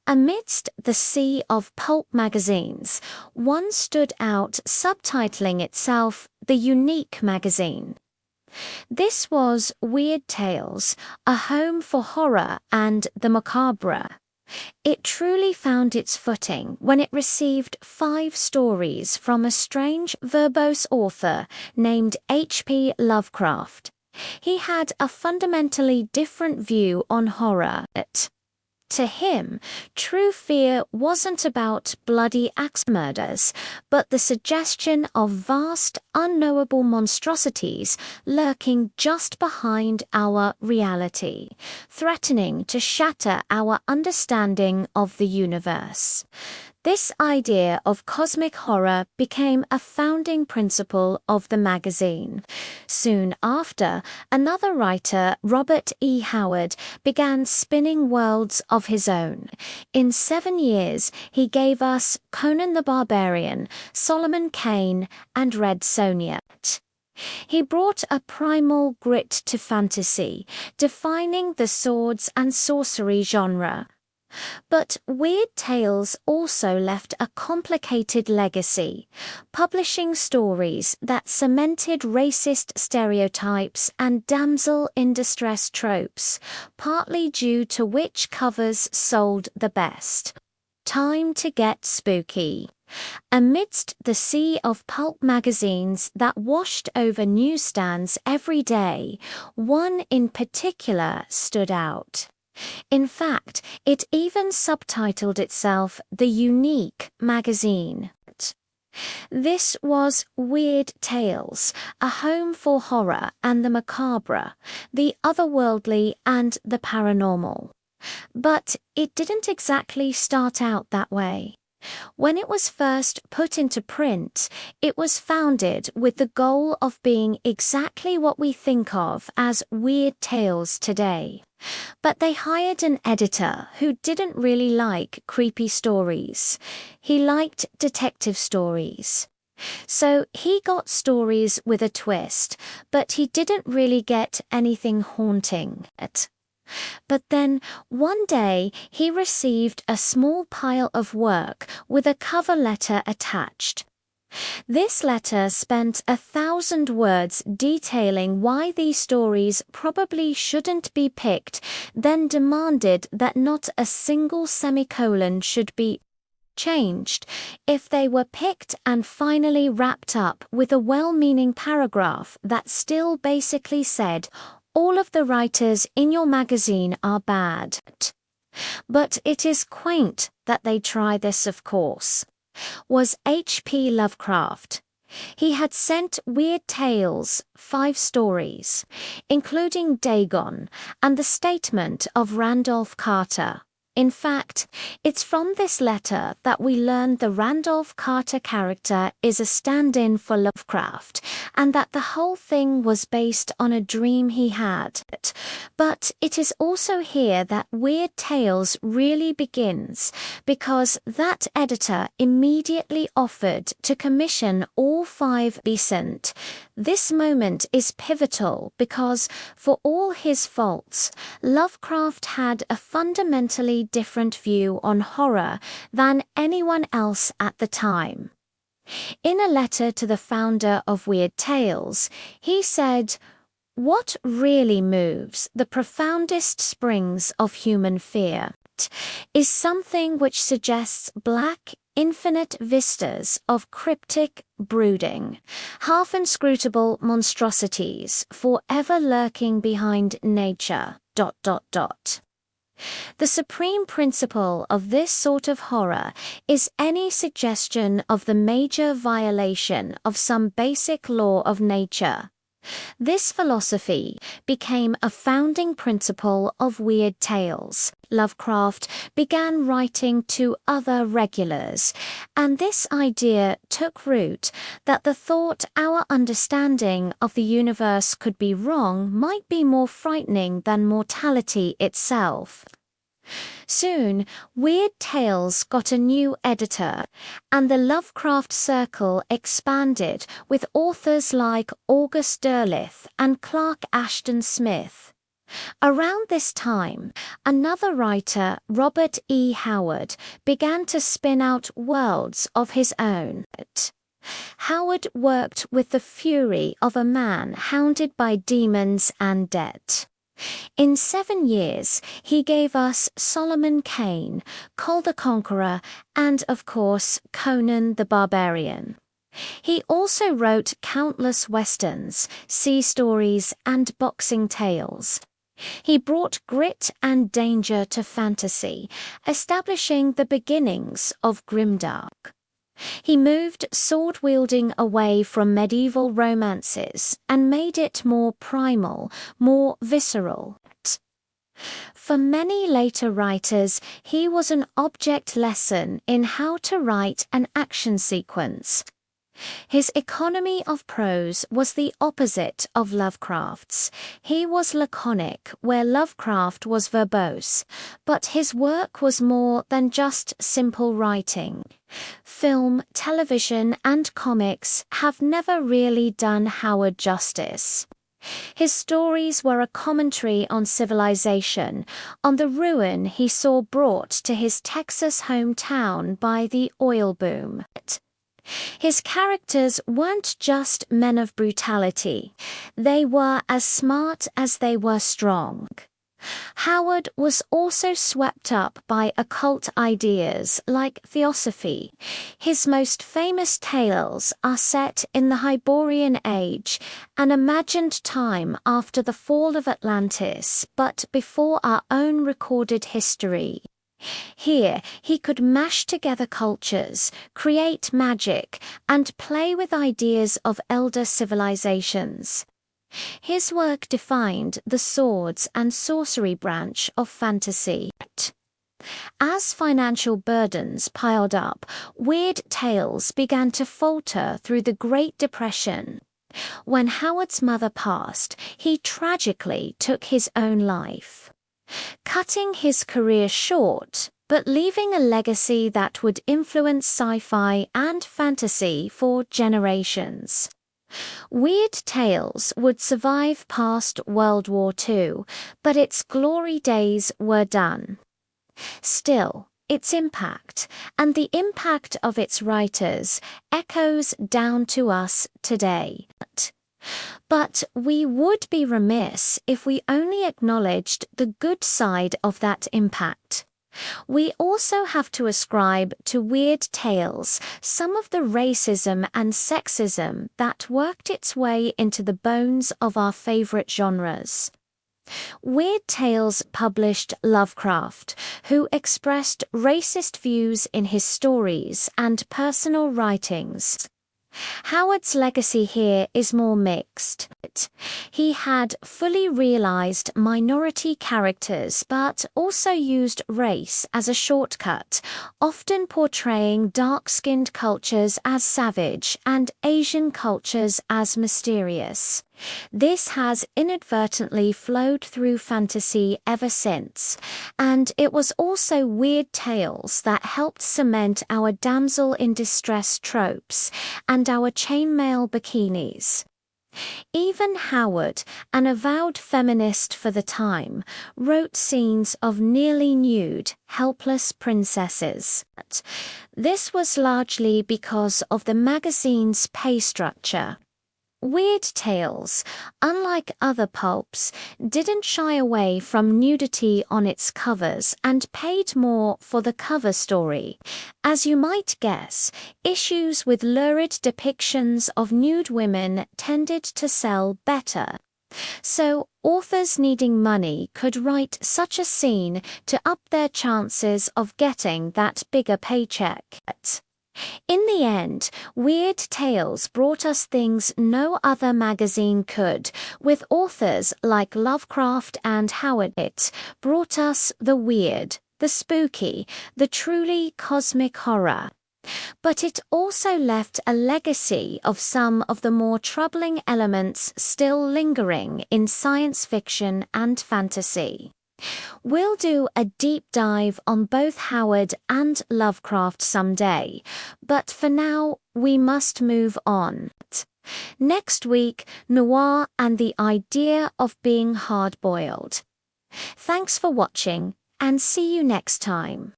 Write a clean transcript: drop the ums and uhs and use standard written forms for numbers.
Amidst the sea of pulp magazines, one stood out, subtitling itself The Unique Magazine. This was Weird Tales, a home for horror and the macabre. It truly found its footing when it received 5 stories from a strange, verbose author named H.P. Lovecraft. He had a fundamentally different view on horror. To him, true fear wasn't about bloody axe murders, but the suggestion of vast, unknowable monstrosities lurking just behind our reality, threatening to shatter our understanding of the universe. This idea of cosmic horror became a founding principle of the magazine. Soon after, another writer, Robert E. Howard, began spinning worlds of his own. In 7 years, he gave us Conan the Barbarian, Solomon Kane, and Red Sonja. He brought a primal grit to fantasy, defining the swords and sorcery genre. But Weird Tales also left a complicated legacy, publishing stories that cemented racist stereotypes and damsel-in-distress tropes, partly due to which covers sold the best. Time to get spooky. Amidst the sea of pulp magazines that washed over newsstands every day, one in particular stood out. In fact, it even subtitled itself The Unique Magazine. This was Weird Tales, a home for horror and the macabre, the otherworldly and the paranormal. But it didn't exactly start out that way. When it was first put into print, it was founded with the goal of being exactly what we think of as Weird Tales today. But they hired an editor who didn't really like creepy stories. He liked detective stories. So he got stories with a twist, but he didn't really get anything haunting. But then, one day, he received a small pile of work with a cover letter attached. This letter spent 1,000 words detailing why these stories probably shouldn't be picked, then demanded that not a single semicolon should be changed if they were picked, and finally wrapped up with a well-meaning paragraph that still basically said, "All of the writers in your magazine are bad." But it is quaint that they try this, of course. Was H.P. Lovecraft. He had sent Weird Tales 5 stories, including Dagon and the statement of Randolph Carter. In fact, it's from this letter that we learn the Randolph Carter character is a stand-in for Lovecraft, and that the whole thing was based on a dream he had. But it is also here that Weird Tales really begins, because that editor immediately offered to commission all 5 be sent. This moment is pivotal because, for all his faults, Lovecraft had a fundamentally different view on horror than anyone else at the time. In a letter to the founder of Weird Tales, he said, "What really moves the profoundest springs of human fear is something which suggests black, infinite vistas of cryptic brooding, half inscrutable monstrosities forever lurking behind nature. ... The supreme principle of this sort of horror is any suggestion of the major violation of some basic law of nature." This philosophy became a founding principle of Weird Tales. Lovecraft began writing to other regulars, and this idea took root that the thought our understanding of the universe could be wrong might be more frightening than mortality itself. Soon, Weird Tales got a new editor, and the Lovecraft circle expanded with authors like August Derleth and Clark Ashton Smith. Around this time, another writer, Robert E. Howard, began to spin out worlds of his own. Howard worked with the fury of a man hounded by demons and debt. In 7 years, he gave us Solomon Kane, Col the Conqueror, and, of course, Conan the Barbarian. He also wrote countless westerns, sea stories, and boxing tales. He brought grit and danger to fantasy, establishing the beginnings of grimdark. He moved sword-wielding away from medieval romances and made it more primal, more visceral. For many later writers, he was an object lesson in how to write an action sequence. His economy of prose was the opposite of Lovecraft's. He was laconic, where Lovecraft was verbose, but his work was more than just simple writing. Film, television, and comics have never really done Howard justice. His stories were a commentary on civilization, on the ruin he saw brought to his Texas hometown by the oil boom. His characters weren't just men of brutality, they were as smart as they were strong. Howard was also swept up by occult ideas like theosophy. His most famous tales are set in the Hyborian Age, an imagined time after the fall of Atlantis, but before our own recorded history. Here, he could mash together cultures, create magic, and play with ideas of elder civilizations. His work defined the swords and sorcery branch of fantasy. As financial burdens piled up, weird tales began to falter through the Great Depression. When Howard's mother passed, he tragically took his own life, cutting his career short, but leaving a legacy that would influence sci-fi and fantasy for generations. Weird Tales would survive past World War II, but its glory days were done. Still, its impact, and the impact of its writers, echoes down to us today. But we would be remiss if we only acknowledged the good side of that impact. We also have to ascribe to Weird Tales some of the racism and sexism that worked its way into the bones of our favorite genres. Weird Tales published Lovecraft, who expressed racist views in his stories and personal writings. Howard's legacy here is more mixed. He had fully realized minority characters but also used race as a shortcut, often portraying dark-skinned cultures as savage and Asian cultures as mysterious. This has inadvertently flowed through fantasy ever since, and it was also Weird Tales that helped cement our damsel in distress tropes and our chainmail bikinis. Even Howard, an avowed feminist for the time, wrote scenes of nearly nude, helpless princesses. This was largely because of the magazine's pay structure. Weird Tales, unlike other pulps, didn't shy away from nudity on its covers and paid more for the cover story. As you might guess, issues with lurid depictions of nude women tended to sell better. So, authors needing money could write such a scene to up their chances of getting that bigger paycheck. In the end, Weird Tales brought us things no other magazine could, with authors like Lovecraft and Howard. It brought us the weird, the spooky, the truly cosmic horror. But it also left a legacy of some of the more troubling elements still lingering in science fiction and fantasy. We'll do a deep dive on both Howard and Lovecraft someday, but for now, we must move on. Next week, noir and the idea of being hard-boiled. Thanks for watching, and see you next time.